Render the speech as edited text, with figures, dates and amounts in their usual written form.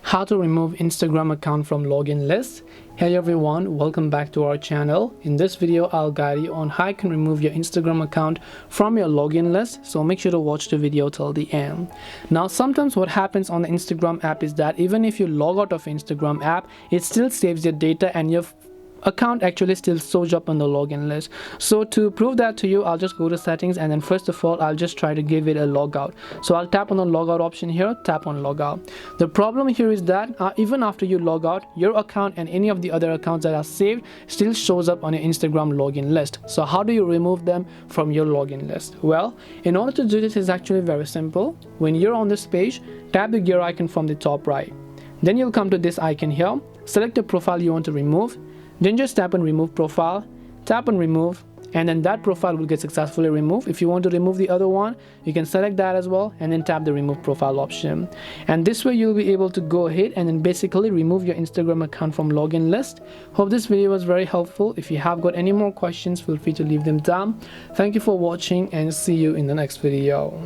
How to remove Instagram account from login list. Hey everyone, welcome back to our channel. In this video I'll guide you on how you can remove your Instagram account from your login list, so make sure to watch the video till the end. Now sometimes what happens on the Instagram app is that even if you log out of Instagram app, it still saves your data and your account actually still shows up on the login list. So to prove that to you, I'll just go to settings, and then first of all I'll just try to give it a logout. So I'll tap on the logout option here, tap on logout. The problem here is that even after you log out, your account and any of the other accounts that are saved still shows up on your Instagram login list. So how do you remove them from your login list? Well, in order to do this is actually very simple. When you're on this page, tap the gear icon from the top right. Then you'll come to this icon here, select the profile you want to remove. Then just tap on remove profile, tap on remove, and then that profile will get successfully removed. If you want to remove the other one, you can select that as well and then tap the remove profile option. And this way you'll be able to go ahead and then basically remove your Instagram account from login list. Hope this video was very helpful. If you have got any more questions, feel free to leave them down. Thank you for watching and see you in the next video.